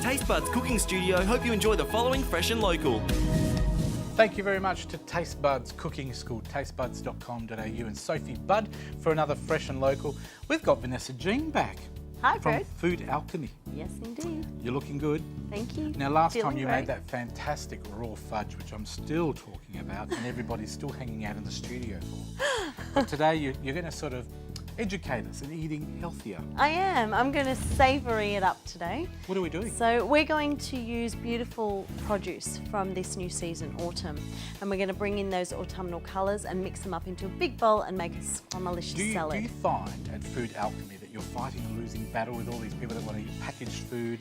Taste Buds Cooking Studio hope you enjoy the following fresh and local. Thank you very much to Taste Buds Cooking School, tastebuds.com.au and Sophie Budd for another fresh and local. We've got Vanessa Jean back. Hi, from Fred. Food Alchemy. Yes, indeed. You're looking good. Thank you. Now, last Feeling time you great. made that fantastic raw fudge, which I'm still talking about, and everybody's still hanging out in the studio for. But today, you're going to sort of educate us in eating healthier. I am. I'm going to savoury it up today. What are we doing? So we're going to use beautiful produce from this new season, autumn. And we're going to bring in those autumnal colours and mix them up into a big bowl and make a scrum-a-licious salad. Do you find at Food Alchemy that you're fighting a losing battle with all these people that want to eat packaged food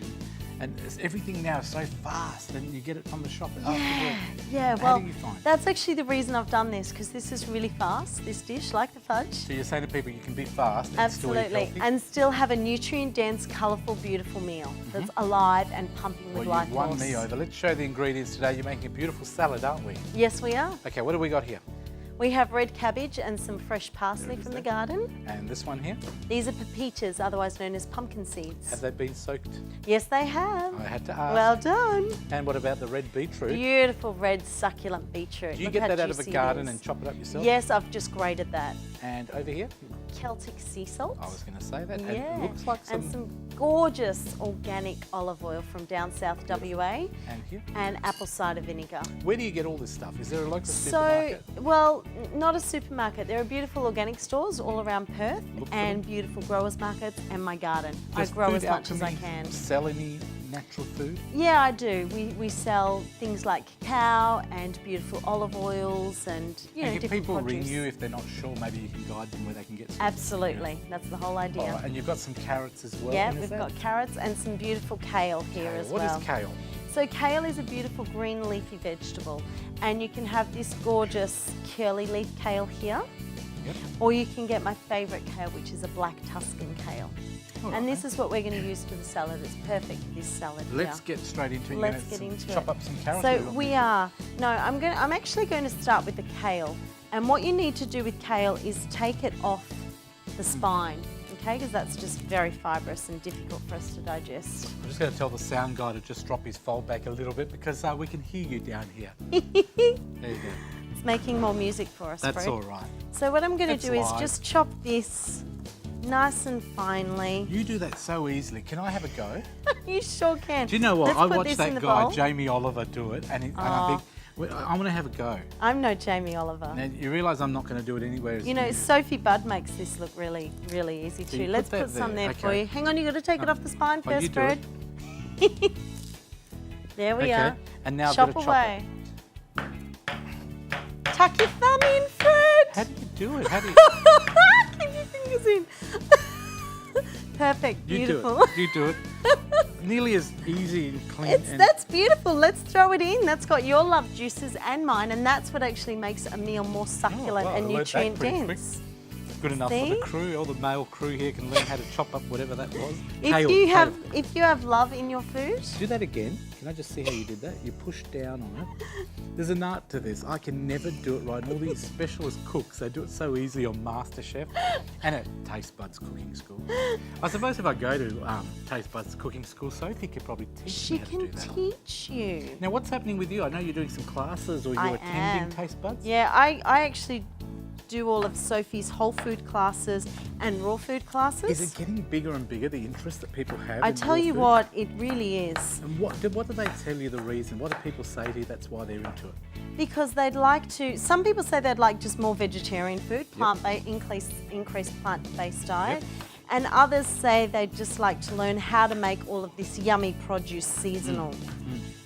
and everything now is so fast and you get it from the shop afterwards? Yeah, How well, do you find it? that's actually the reason I've done this, because this is really fast, this dish, like the fudge. So you're saying to people you can be fast and Absolutely, still eat healthy? and still have a nutrient-dense, colourful, beautiful meal that's alive and pumping with Well, life you've won force. me over. Let's show the ingredients today. You're making a beautiful salad, aren't we? Yes, we are. Okay, what do we got here? We have red cabbage and some fresh parsley There it is from the there. garden. And this one here, These are pepitas, otherwise known as pumpkin seeds. have they been soaked? Yes, they have. I had to ask. Well done. And what about the red beetroot? Beautiful red succulent beetroot. Do you Look get how that out of the juicy it garden is. and chop it up yourself? Yes, I've just grated that. And over here, Celtic sea salt. I was going to say that. Yeah, And it looks like and some gorgeous organic olive oil from down south WA, And here. and apple cider vinegar. Where do you get all this stuff? Is there a local So, supermarket? well, not a supermarket. There are beautiful organic stores all around Perth Look for and them. beautiful growers markets and my garden. Does I grow Food as much as I Alchemy can. Sell any natural food? Yeah, I do. We sell things like cacao and beautiful olive oils and, you know, And if different people produce. ring you if they're not sure, maybe you can guide them where they can get some. Absolutely. That's the whole idea. All right, and you've got some carrots as well. Yeah, And is we've that got carrots and some beautiful kale here kale? as What well. is kale? So kale is a beautiful green leafy vegetable, and you can have this gorgeous curly leaf kale here, Yep. or you can get my favourite kale, which is a black Tuscan kale. All And right. this is what we're going to use for the salad. It's perfect for this salad Let's here. get straight into it. You're Let's gonna get into chop it. up some carrots. So or you want me we to? are. No, I'm actually going to start with the kale. And what you need to do with kale is take it off the spine, okay? Because that's just very fibrous and difficult for us to digest. I'm just going to tell the sound guy to just drop his fold back a little bit because we can hear you down here. There you go. It's making more music for us, That's Fred. all right. So what I'm going That's to do is live. just chop this nice and finely. You do that so easily. Can I have a go? You sure can. Do you know what? Let's I put watched this in that the guy, bowl. Jamie Oliver, do it, and I think, well, I want to have a go. I'm no Jamie Oliver. Now, you realise I'm not going to do it anywhere as You know, you. Sophie Budd makes this look really, really easy So too. you Let's put that put some there, there for okay. you. Hang on, you've got to take it off the spine Oh, you first, do it. Fred. There we Okay, are. and now I've chop got to away. Tuck your thumb in, Fred. How do you do it? How do you... Keep your fingers in. Perfect, You beautiful. do it. You do it. Nearly as easy and clean. and That's beautiful. Let's throw it in. That's got your love juices and mine, and that's what actually makes a meal more succulent wow, and I learned that nutrient pretty quick. dense. good enough for See? the crew. All the male crew here can learn how to chop up whatever that was. If you have love in your food, Do that again. Can I just see how you did that? You push down on it. There's an art to this. I can never do it right. And all these specialist cooks, they do it so easily on MasterChef and at Taste Buds Cooking School. I suppose if I go to Taste Buds Cooking School, Sophie could probably teach she me how to do can that. teach you. Now, what's happening with you? I know you're doing some classes or you're I attending am. Taste Buds. Yeah, I actually do all of Sophie's whole food classes and raw food classes. Is it getting bigger and bigger, the interest that people have I in tell raw you food? what, it really is. And what do they tell you the reason? What do people say to you that's why they're into it? Because they'd like to, some people say they'd like just more vegetarian food, plant-based, increased plant-based diet. And others say they'd just like to learn how to make all of this yummy produce seasonal.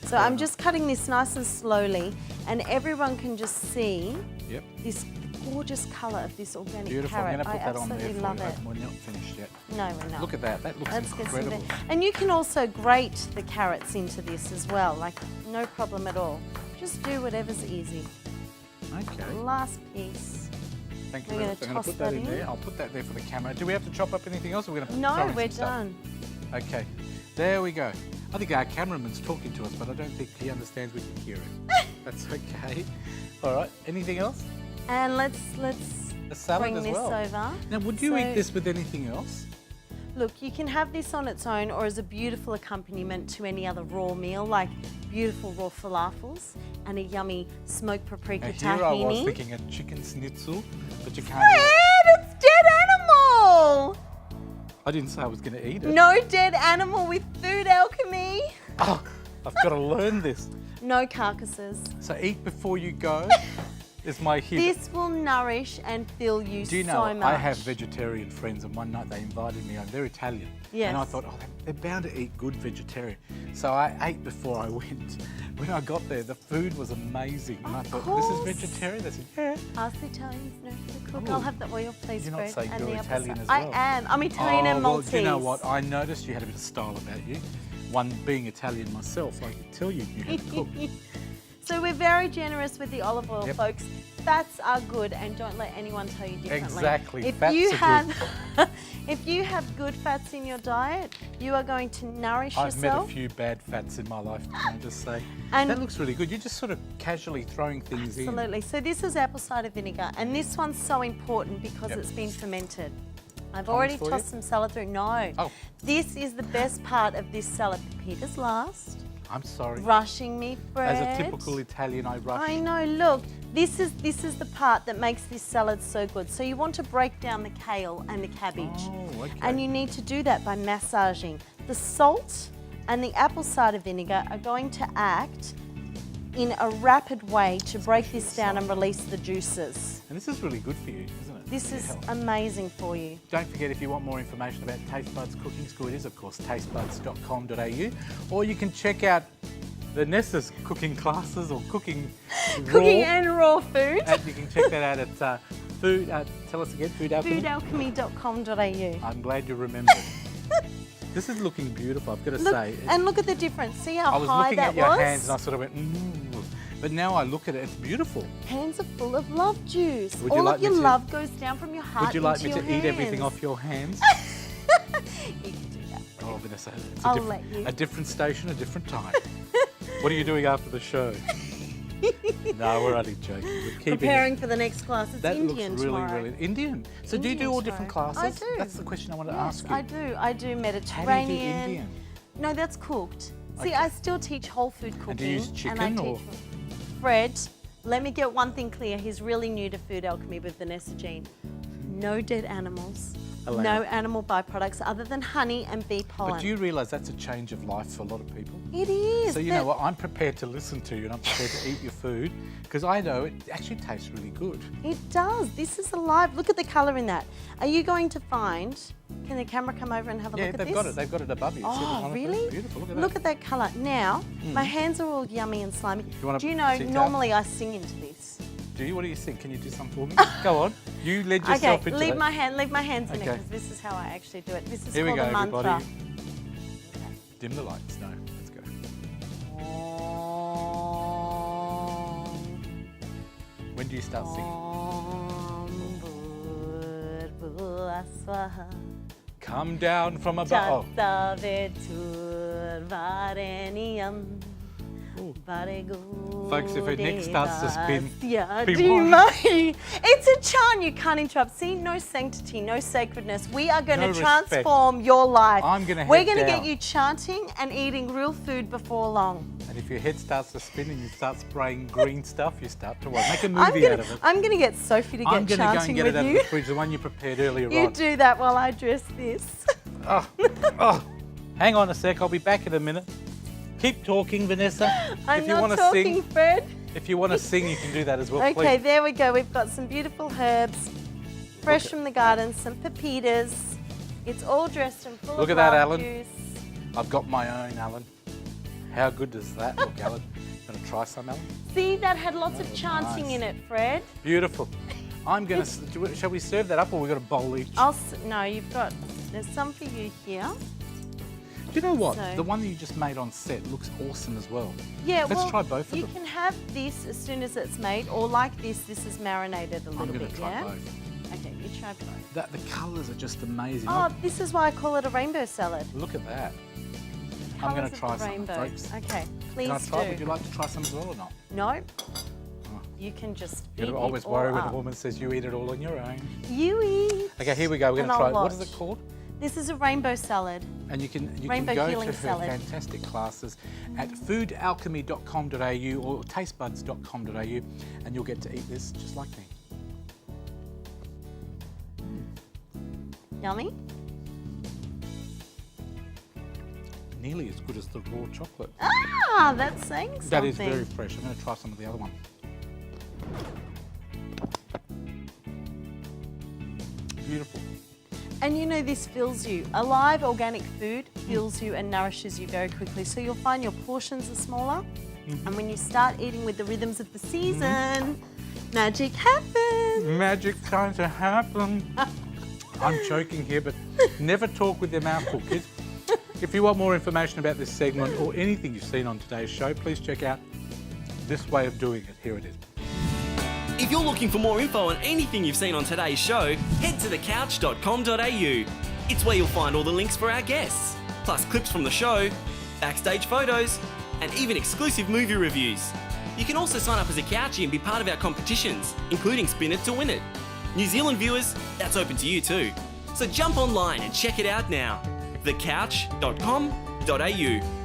So I'm just cutting this nice and slowly, and everyone can just see Yep. this gorgeous colour of this organic Beautiful. carrot. I'm going to put I that on there absolutely for love you. it. We're not finished yet. No, we're not. Look at that. That looks Let's get some incredible. there. And you can also grate the carrots into this as well, like no problem at all. Just do whatever's easy. Okay. Last piece. Thank you We're very gonna much. I'm going to toss put that that in in. there. I'll put that there for the camera. Do we have to chop up anything else? Or we're going to throw No, in we're some stuff? done. Okay. There we go. I think our cameraman's talking to us, but I don't think he understands we can hear it. That's okay. All right. Anything else? And let's A salad bring as this well. over. Now, would you So- eat this with anything else? Look, you can have this on its own or as a beautiful accompaniment to any other raw meal, like beautiful raw falafels and a yummy smoked paprika And tahini. here I was thinking a chicken schnitzel, but you can't. Fred, it's dead animal! I didn't say I was going to eat it. No dead animal with food alchemy. Oh, I've got to learn this. No carcasses. So eat before you go is my hint. This will nourish and fill you Do you so know, much. I have vegetarian friends, and one night they invited me. They're Italian. Yes. And I thought, oh, they're bound to eat good vegetarian. So I ate before I went. When I got there, the food was amazing. And I Of thought, course. this is vegetarian? They said, yeah. Ask the Italians know how to cook. Oh. I'll have the oil, please, You're not Fred. saying and you're the Italian apple as cider. well? I am. I'm Italian and well, Maltese. do you know what? I noticed you had a bit of style about you. One, being Italian myself, I could tell you knew how to cook. So we're very generous with the olive oil, Yep. folks. Fats are good, and don't let anyone tell you differently. Exactly, If fats you are have, if you have good fats in your diet, you are going to nourish I've met a yourself. few bad fats in my life, can I just say? And- that looks really good. You're just sort of casually throwing things in. Absolutely. So this is apple cider vinegar, and this one's so important because Yep. it's been fermented. I've Comments already for you? tossed some salad through. No. Oh. This is the best part of this salad. Peter's last. I'm sorry. Rushing me, Fred. As a typical Italian, I rush. I know, look, this is the part that makes this salad so good. So you want to break down the kale and the cabbage. Oh, okay. And you need to do that by massaging. The salt and the apple cider vinegar are going to act in a rapid way to break this down and release the juices. And this is really good for you, isn't it? This For your is health. amazing for you. Don't forget, if you want more information about Taste Buds Cooking School, it is, of course, tastebuds.com.au. Or you can check out Vanessa's cooking classes or cooking Cooking raw. and raw food. And you can check that out at food. Tell us again, Food Alchemy. Foodalchemy.com.au. I'm glad you remembered. This is looking beautiful, I've got to Look, say. and look at the difference. See how I was high looking that at your was? hands and I sort of went, But now I look at it, it's beautiful. Hands are full of love juice. Would you All like of your me to- love goes down from your heart Would you like me into to your eat everything hands. off your hands? You can do that. Oh, Vanessa, it's I'll let you. a different station, a different time. What are you doing after the show? No, we're only joking. We're keeping Preparing for the next class. It's That Indian looks really, tomorrow. really Indian. So do you do Indian all different tomorrow. classes? I do. That's the question I wanted to Yes, ask you. I do. I do How do Mediterranean. you do Indian? No, that's cooked. See, Okay. I still teach whole food cooking. And do you use and chicken I teach or- Fred, let me get one thing clear. He's really new to Food Alchemy with Vanessa Jean. No dead animals. Allowed. No animal byproducts other than honey and bee pollen. But do you realise that's a change of life for a lot of people? It is. So you know what, I'm prepared to listen to you and I'm prepared to eat your food because I know it actually tastes really good. It does. This is alive. Look at the colour in that. Are you going to find? Can the camera come over and have a Yeah, look at they've this? got it. They've got it above you. See the Oh, monitor? really? Beautiful. Look at that. Look at that colour. Now, my hands are all yummy and slimy. wanna Do you know, sit down? normally I sing into this. Do you? What do you think? Can you do something for me? Go on. You led yourself Okay, into leave it. my hands in it Okay. because this is how I actually do it. This is Here we called go, a mantra. everybody. Dim the lights. No, let's go. When do you start singing? Come down from above. Oh. Folks, if her neck starts to spin, be warned. It's a chant you can't interrupt. See, no sanctity, no sacredness. We are going No to respect. transform your life. I'm gonna We're head going to get down. you chanting and eating real food before long. And if your head starts to spin and you start spraying green stuff, you start to worry. Make a movie out of it. I'm gonna get Sophie to get I'm going to go and chanting get it with out of you. the fridge, the one you prepared earlier You on. do that while I dress this. Oh, hang on a sec. I'll be back in a minute. Keep talking, Vanessa. I'm if you not want to talking, sing, Fred. if you want to sing, you can do that as well. Okay, Please. there we go. We've got some beautiful herbs, fresh from the garden, some pepitas. It's all dressed and full Look of at that, lime Alan. juice. I've got my own, Alan. How good does that look, Alan? Going to try some, Alan? See, that had lots of was chanting nice. in it, Fred. Beautiful. I'm going to. Shall we serve that up, or we got a bowl each? No, you've got. There's some for you here. Do you know what? So- The one that you just made on set looks awesome as well. Yeah, Let's well, try both of you them. can have this as soon as it's made, or like this. This is marinated a I'm little going bit. to try Yeah. both. Okay, you try both. The colours are just amazing. Oh, this is why I call it a rainbow salad. Look at that. I'm going Colours to of try the some, rainbow. folks. Okay, please Can I try? do. Would you like to try some as well or not? No. You can just You eat gotta always it worry all when a up. woman says you eat it all on your own. You eat. Okay, here we go. We're going And to I'll try it. What is watch. it called? This is a rainbow salad. And you can Rainbow go healing to her salad. fantastic classes at foodalchemy.com.au or tastebuds.com.au, and you'll get to eat this just like me. Yummy. Nearly as good as the raw chocolate. Ah, that's saying something. That is very fresh. I'm going to try some of the other one. Beautiful. And you know this fills you. Alive organic food fills you and nourishes you very quickly. So you'll find your portions are smaller. And when you start eating with the rhythms of the season, magic happens. Magic's going to happen. I'm choking here, but never talk with your mouth full, kids. If you want more information about this segment or anything you've seen on today's show, please check out this way of doing it. Here it is. If you're looking for more info on anything you've seen on today's show, head to thecouch.com.au. It's where you'll find all the links for our guests, plus clips from the show, backstage photos, and even exclusive movie reviews. You can also sign up as a couchie and be part of our competitions, including Spin It to Win It. New Zealand viewers, that's open to you too. So jump online and check it out now. thecouch.com.au.